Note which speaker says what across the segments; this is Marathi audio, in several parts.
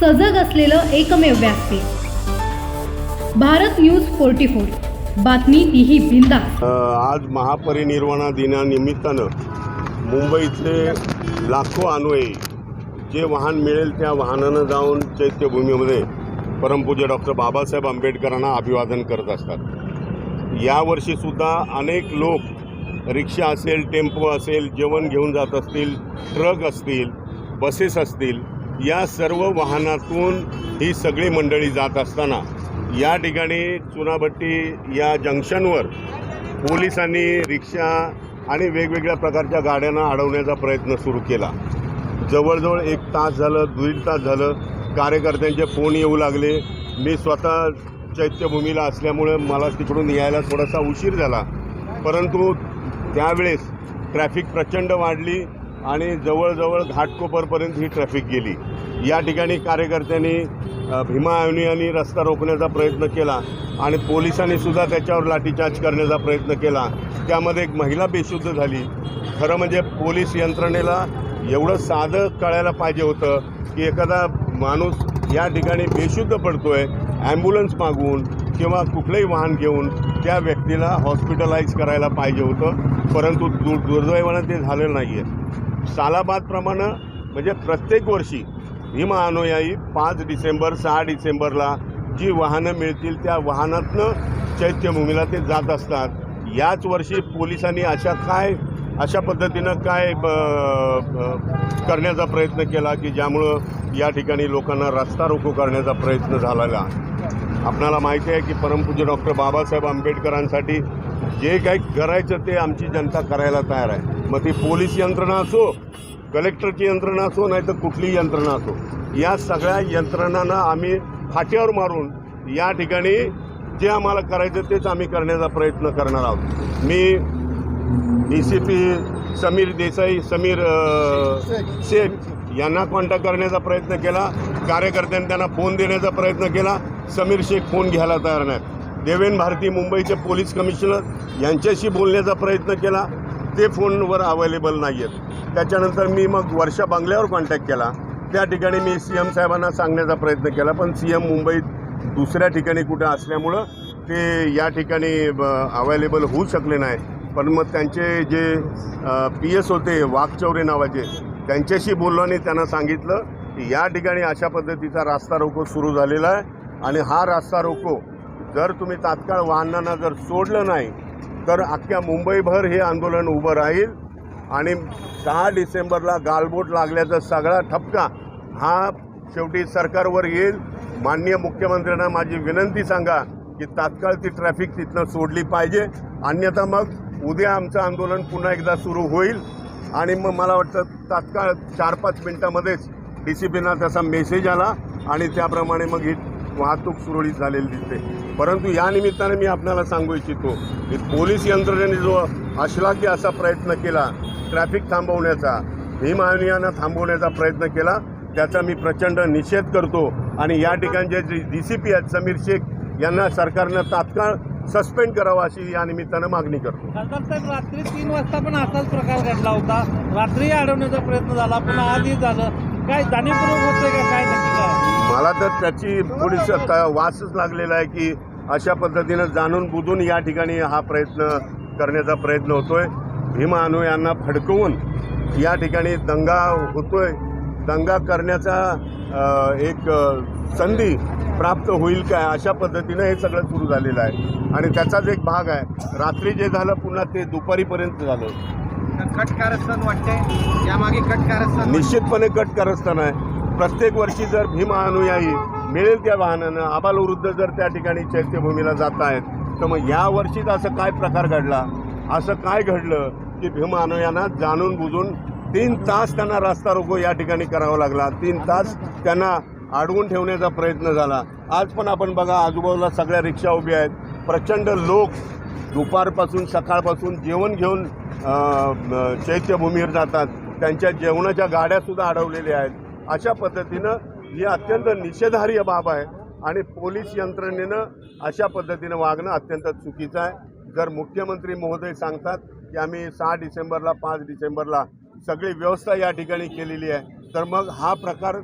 Speaker 1: सजग असलेलं एकमेव व्यासपीठ भारत न्यूज 44 बातमी तीही बिनधास्त।
Speaker 2: आज महापरिनिर्वाण दिनानिमित्तानं मुंबईचे लाखो अनुयायी जे वाहन मिळेल त्या वाहनानं जाऊन चैत्यभूमीमध्ये परमपूज्य डॉक्टर बाबासाहेब आंबेडकरांना अभिवादन करत असतात। यावर्षीसुद्धा अनेक लोक रिक्षा असेल, टेम्पो असेल, जेवण घेऊन जात असतील, ट्रक असतील, बसेस असतील, या सर्व वाहनातून ही सगळी मंडळी जात असताना या ठिकाणी चुनाभट्टी या जंक्शनवर पोलिसांनी रिक्षा आणि वेगवेगळ्या प्रकारच्या गाड्यांना अडवण्याचा प्रयत्न सुरू केला। जवळजवळ 1 तास झालं, 1.5 तास झालं, कार्यकर्त्यांचे फोन येऊ लागले। मी स्वतः चैत्यभूमीला असल्यामुळे मला तिकडून यायला थोडासा उशीर झाला, परंतु त्यावेळेस ट्रॅफिक प्रचंड वाढली आणि जवळजवळ घाटकोपरपर्यंत ही ट्रॅफिक गेली। या ठिकाणी कार्यकर्त्यांनी भीमा ॲव्हेन्यूने रस्ता रोखण्याचा प्रयत्न केला आणि पोलिसांनी सुद्धा त्याच्यावर लाठीचार्ज करण्याचा प्रयत्न केला। त्यामध्ये एक महिला बेशुद्ध झाली। खरं म्हणजे पोलीस यंत्रणेला एवढं साधं कळायला पाहिजे होतं की एखादा माणूस या ठिकाणी बेशुद्ध पडतोय, ॲम्ब्युलन्स मागवून किंवा कुठलंही वाहन घेऊन त्या व्यक्तीला हॉस्पिटलाइज करायला पाहिजे होतं, परंतु दुर्दैवानं ते झालेलं नाही आहे। सालाबादप्रमाणे म्हणजे प्रत्येक वर्षी भीमा अनुयायी 5 डिसेंबर 6 डिसेंबरला जी वाहनं मिळतील त्या वाहनातनं चैत्यभूमीला ते जात असतात। याच वर्षी पोलिसांनी अशा पद्धतीनं काय करण्याचा प्रयत्न केला की ज्यामुळं या ठिकाणी लोकांना रस्ता रोको करण्याचा प्रयत्न झालेला। आपणाला माहिती आहे की परमपूज्य डॉक्टर बाबासाहेब आंबेडकरांसाठी जे काही करायचं ते आमची जनता करायला तयार आहे। मग ती पोलीस यंत्रणा असो, कलेक्टरची यंत्रणा असो, नाही तर कुठलीही यंत्रणा असो, या सगळ्या यंत्रणांना आम्ही फाट्यावर मारून या ठिकाणी जे आम्हाला करायचं तेच आम्ही करण्याचा प्रयत्न करणार आहोत। मी DCP समीर शेख यांना कॉन्टॅक्ट करण्याचा प्रयत्न केला। कार्यकर्त्यांनी त्यांना फोन देण्याचा प्रयत्न केला। समीर शेख फोन घ्यायला तयार नाहीत। देवेन भारती मुंबईचे पोलीस कमिशनर यांच्याशी बोलण्याचा प्रयत्न केला, ते फोनवर अवेलेबल नाही आहेत। त्याच्यानंतर मी मग वर्षा बंगल्यावर कॉन्टॅक्ट केला। त्या ठिकाणी मी CM साहेबांना सांगण्याचा प्रयत्न केला, पण CM मुंबईत दुसऱ्या ठिकाणी कुठे असल्यामुळं ते या ठिकाणी अवेलेबल होऊ शकले नाही। पण मग त्यांचे जे PS होते वाघचौरे नावाचे, त्यांच्याशी बोललो आणि त्यांना सांगितलं की या ठिकाणी अशा पद्धतीचा रास्ता रोको सुरू झालेला आहे आणि हा रास्ता रोको जर तुम्ही तात्काळ वाहनांना जर सोडलं नाही तर अख्ख्या मुंबईभर हे आंदोलन उभं राहील आणि 6 डिसेंबरला गालबोट लागल्याचा सगळा ठपका हा शेवटी सरकारवर येईल। माननीय मुख्यमंत्र्यांना माझी विनंती सांगा की तात्काळ ती ट्रॅफिक तिथनं सोडली पाहिजे, अन्यथा मग उद्या आमचं आंदोलन पुन्हा एकदा सुरू होईल। आणि मग मला वाटतं तात्काळ 4-5 मिनटामध्येच DCPना त्याचा मेसेज आला आणि त्याप्रमाणे मग ही वाहतूक सुरळीत झालेली दिसते। परंतु या निमित्ताने मी आपल्याला सांगू इच्छितो की पोलीस यंत्रणेने जो अशलाघ्य असा प्रयत्न केला ट्रॅफिक थांबवण्याचा, भीम ॲव्हेन्यूना थांबवण्याचा प्रयत्न केला, त्याचा मी प्रचंड निषेध करतो। आणि या ठिकाणचे जे DCP आहेत समीर शेख यांना सरकारनं तात्काळ सस्पेंड करावा अशी या निमित्तानं मागणी करतो।
Speaker 3: खासदार साहेब, रात्री 3 वाजता पण असाच प्रकार घडला होता, रात्री अडवण्याचा प्रयत्न झाला, पुन्हा आजही झालं, काय जाणीवपूर्वक होतंय का काय नक्की काय?
Speaker 2: मला तर त्याची थोडीशी वासच लागलेला आहे की अशा पद्धतीनं जाणून बुजून या ठिकाणी हा प्रयत्न करण्याचा प्रयत्न होतोय। भीमा अनुयायांना फडकवून या ठिकाणी दंगा होतोय, दंगा करण्याचा एक संधी प्राप्त होईल काय अशा पद्धतीनं हे सगळं सुरू झालेलं आहे आणि त्याचाच एक भाग आहे। रात्री जे झालं पुन्हा ते दुपारीपर्यंत झालं।
Speaker 3: कट कारस्थान वाटतंय यामागे, कट कारस्थान
Speaker 2: निश्चितपणे कट कारस्थान आहे। प्रत्येक वर्षी जर भीमा अनुयायी मिळेल त्या वाहनानं आबालवृद्ध जर त्या ठिकाणी चैत्यभूमीला जात आहेत तर मग या वर्षीच असं काय प्रकार घडला, असं काय घडलं की भीमा अनुयायांना जाणून बुजून 3 तास त्यांना रस्ता रोको या ठिकाणी करावा लागला, 3 तास त्यांना अडवून ठेवण्याचा प्रयत्न झाला। आज पण आपण बघा आजूबाजूला सगळ्या रिक्षा उभ्या आहेत, प्रचंड लोक दुपारपासून सकाळपासून जेवण घेऊन चैत्यभूमीवर जातात, त्यांच्या जेवणाच्या गाड्यासुद्धा अडवलेल्या आहेत। अशा पद्धतीनं ही अत्यंत निषेधार्ह बाब आहे आणि पोलीस यंत्रणेनं अशा पद्धतीनं वागणं अत्यंत चुकीचं आहे। जर मुख्यमंत्री महोदय सांगतात की आम्ही 6 डिसेंबरला 5 डिसेंबरला सगळी व्यवस्था या ठिकाणी केलेली आहे, तर मग हा प्रकार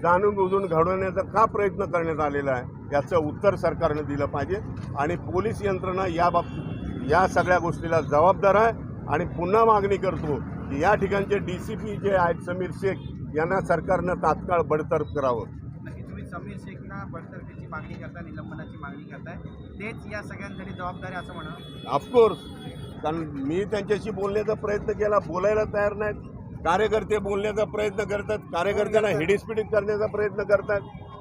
Speaker 2: जाणून बुजून घडवण्याचा का प्रयत्न करण्यात आलेला आहे याचं उत्तर सरकारनं दिलं पाहिजे आणि पोलीस यंत्रणा या सगळ्या गोष्टीला जबाबदार आहे. आणि पुन्हा मागणी करतो की या ठिकाणचे DCP जे आहेत समीर शेख यांना सरकारनं तात्काळ बडतर्फ करावं.
Speaker 4: नक्की तुम्ही समीर शेखना बडतर्फीची मागणी करता, निलंबनाची मागणी करताय, तेच या सगळ्यांसाठी जबाबदारी असं म्हणा.
Speaker 2: ऑफकोर्स, कारण मी त्यांच्याशी बोलण्याचा प्रयत्न केला, बोलायला तयार नाहीत. कार्यकर्ते बोलण्याचा प्रयत्न करतात, कार्यकर्त्यांना हिडीस्पिडीत करण्याचा प्रयत्न करतात.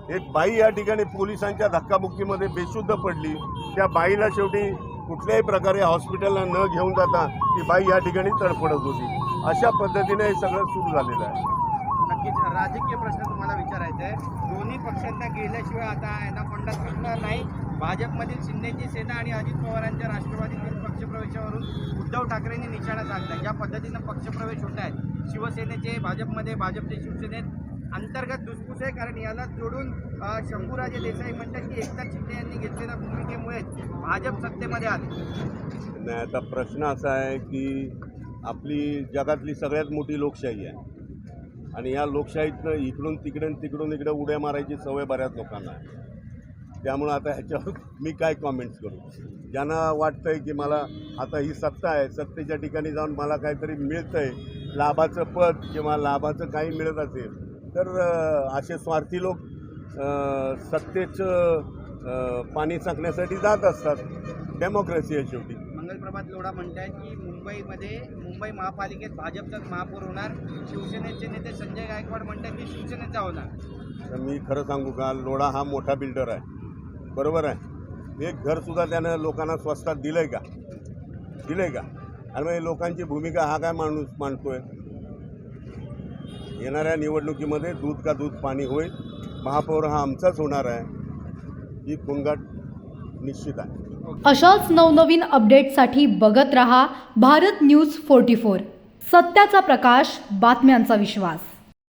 Speaker 2: एक बाई या ठिकाणी पोलिसांच्या धक्काबुक्कीमध्ये बेशुद्ध पडली. त्या बाईला शेवटी कुठल्याही प्रकारे हॉस्पिटलला न घेऊन जाता ती बाई या ठिकाणी तडफडत होती. अशा पद्धतीने हे सगळं सुरू झालेलं आहे.
Speaker 4: नक्कीच राजकीय प्रश्न तुम्हाला विचारायचा आहे. दोन्ही पक्षांना गेल्याशिवाय आता यांना कोंडात सुटणार नाही. भाजपमधील शिंदेची सेना आणि अजित पवारांच्या राष्ट्रवादीतील पक्षप्रवेशावरून उद्धव ठाकरेंनी निशाणा साधला. ज्या पद्धतीनं पक्षप्रवेश होत आहेत शिवसेनेचे भाजपमध्ये, भाजपचे शिवसेनेत अंतर्गत धुसफूस आहे. कारण याला जोडून शंभूराजे देसाई म्हणतात की एकनाथ शिंदे यांनी घेतलेल्या भूमिकेमुळे भाजप सत्तेमध्ये आले.
Speaker 2: नाही, आता प्रश्न असा आहे की आपली जगातली सगळ्यात मोठी लोकशाही आहे आणि या लोकशाहीतनं इकडून तिकडे उड्या मारायची सवय बऱ्याच लोकांना आहे. त्यामुळं आता ह्याच्यावर मी काय कॉमेंट्स करू. ज्यांना वाटतं आहे की मला आता ही सत्ता आहे, सत्तेच्या ठिकाणी जाऊन मला काहीतरी मिळतं आहे, लाभाचं पद किंवा लाभाचं काही मिळत असेल तर असे स्वार्थी लोक सत्तेचं पाणी चाकण्यासाठी जात असतात. डेमोक्रेसी आहे शेवटी.
Speaker 4: मंगलप्रभात लोढा म्हणतायत की मुंबई महापालिकेत भाजपचाच महापौर होणार. शिवसेनेचे नेते संजय गायकवाड म्हणतात की शिवसेनेचा होणार.
Speaker 2: तर मी खरं सांगू का, लोढा हा मोठा बिल्डर आहे, बरोबर आहे. एक घरसुद्धा त्यानं लोकांना स्वस्तात दिलं आहे का? आणि मग लोकांची भूमिका हा काय माणूस मांडतोय. येणाऱ्या निवडणुकीमध्ये दूध का दूध पाणी होईल. महापौर हा आमचाच होणार आहे, ही कुंगाट निश्चित आहे.
Speaker 1: अशाच नवनवीन अपडेटसाठी बघत रहा भारत न्यूज 44. सत्याचा प्रकाश, बातम्यांचा विश्वास.